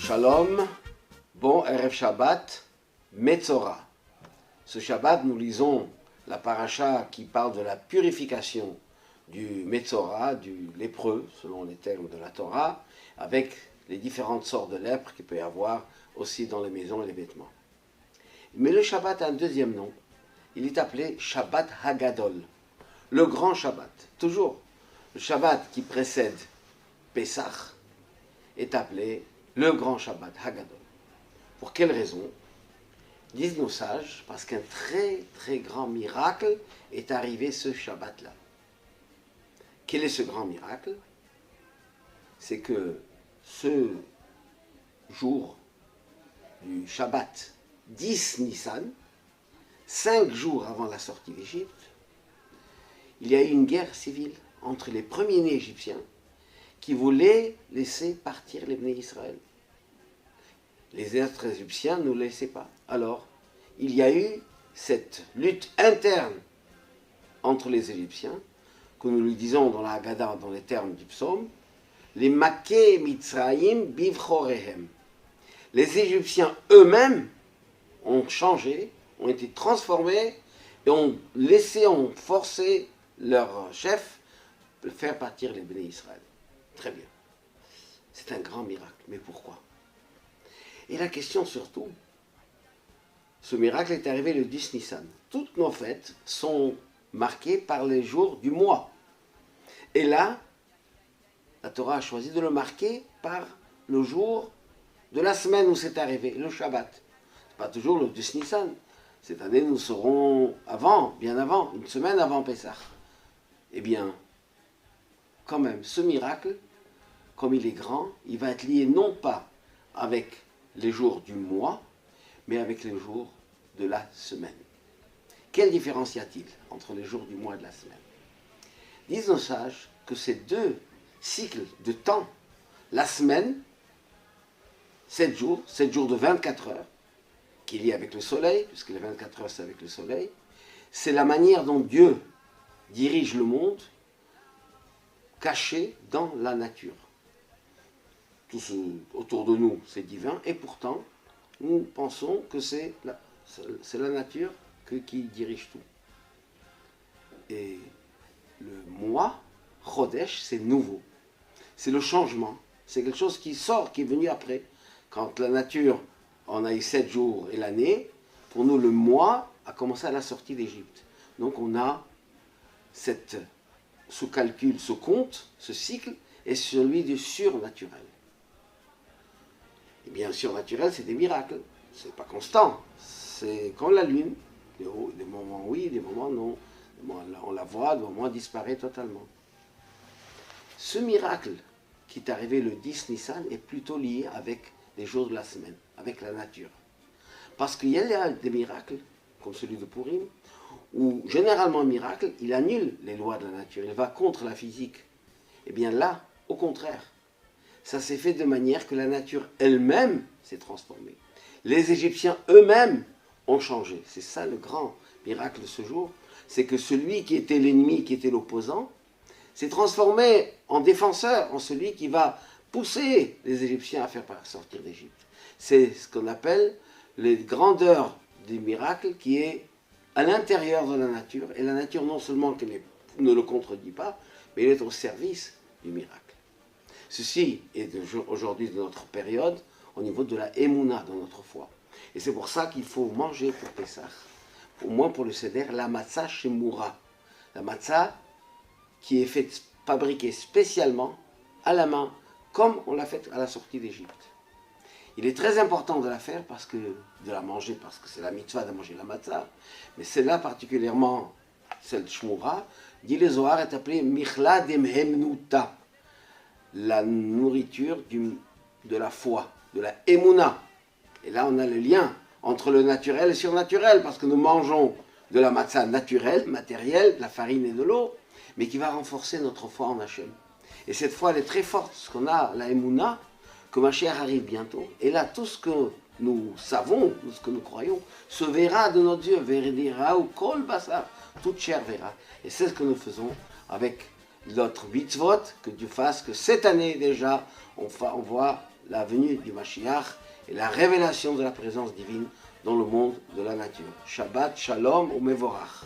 Shalom, bon Erev Shabbat, Metzora. Ce Shabbat, nous lisons la paracha qui parle de la purification du Metzora, du lépreux, selon les termes de la Torah, avec les différentes sortes de lèpre qu'il peut y avoir aussi dans les maisons et les vêtements. Mais le Shabbat a un deuxième nom. Il est appelé Shabbat Hagadol, le grand Shabbat. Toujours, le Shabbat qui précède Pesach est appelé le grand Shabbat Hagadol. Pour quelle raison? Disent nos sages, parce qu'un très très grand miracle est arrivé ce Shabbat-là. Quel est ce grand miracle? C'est que ce jour du Shabbat 10 Nissan, 5 jours avant la sortie d'Égypte, il y a eu une guerre civile entre les premiers-nés égyptiens qui voulaient laisser partir les Bnei Israël. Les êtres égyptiens ne le laissaient pas. Alors, il y a eu cette lutte interne entre les Égyptiens, que nous lui disons dans la Haggadah, dans les termes du psaume, les Maké Mitzraïm Bivchorehem. Les Égyptiens eux-mêmes ont changé, ont été transformés et ont forcé leur chef de faire partir les Bnei Israël. Très bien. C'est un grand miracle. Mais pourquoi? Et la question surtout, ce miracle est arrivé le 10 Nissan. Toutes nos fêtes sont marquées par les jours du mois. Et là, la Torah a choisi de le marquer par le jour de la semaine où c'est arrivé, le Shabbat. Ce n'est pas toujours le 10 Nissan. Cette année, nous serons bien avant, une semaine avant Pessah. Eh bien, quand même, ce miracle, comme il est grand, il va être lié non pas avec les jours du mois, mais avec les jours de la semaine. Quelle différence y a-t-il entre les jours du mois et de la semaine? Disent nos sages que ces deux cycles de temps, la semaine, 7 jours de 24 heures, qui est lié avec le soleil, puisque les 24 heures c'est avec le soleil, c'est la manière dont Dieu dirige le monde, caché dans la nature. Tout ce autour de nous, c'est divin, et pourtant, nous pensons que c'est la nature qui dirige tout. Et le mois, Chodesh, c'est nouveau. C'est le changement. C'est quelque chose qui sort, qui est venu après. Quand la nature, on a eu 7 jours et l'année, pour nous, le mois a commencé à la sortie d'Égypte. Donc on a ce calcul, ce compte, ce cycle, est celui du surnaturel. Et bien, surnaturel, c'est des miracles. C'est pas constant. C'est comme la lune. Des moments oui, des moments non. Des moments, on la voit, des moments elle disparaît totalement. Ce miracle qui est arrivé le 10 Nissan est plutôt lié avec les jours de la semaine, avec la nature. Parce qu'il y a des miracles, comme celui de Purim, où généralement un miracle, il annule les lois de la nature, il va contre la physique. Et bien là, au contraire, ça s'est fait de manière que la nature elle-même s'est transformée. Les Égyptiens eux-mêmes ont changé. C'est ça le grand miracle de ce jour, c'est que celui qui était l'ennemi, qui était l'opposant, s'est transformé en défenseur, en celui qui va pousser les Égyptiens à faire sortir d'Égypte. C'est ce qu'on appelle les grandeurs du miracle qui est à l'intérieur de la nature, et la nature non seulement qu'elle ne le contredit pas, mais elle est au service du miracle. Ceci est aujourd'hui de notre période au niveau de la Emouna, dans notre foi. Et c'est pour ça qu'il faut manger pour Pessah, au moins pour le Seder, la matzah shemura. La matzah qui est fabriquée spécialement à la main, comme on l'a fait à la sortie d'Égypte. Il est très important de la manger parce que c'est la mitzvah de manger la matzah, mais celle-là particulièrement, celle shmura, dit le Zohar, est appelée michla demhemnuta, la nourriture de la foi, de la émouna. Et là, on a le lien entre le naturel et le surnaturel, parce que nous mangeons de la matzah naturelle, matérielle, de la farine et de l'eau, mais qui va renforcer notre foi en Hachem. Et cette foi, elle est très forte, parce qu'on a la émouna, que Mashiach arrive bientôt. Et là, tout ce que nous savons, tout ce que nous croyons, se verra de nos yeux. Veridira ou kol basar, toute chair verra. Et c'est ce que nous faisons avec notre mitzvot, que Dieu fasse que cette année déjà, on voit la venue du Mashiach et la révélation de la présence divine dans le monde de la nature. Shabbat Shalom ou Mevorach.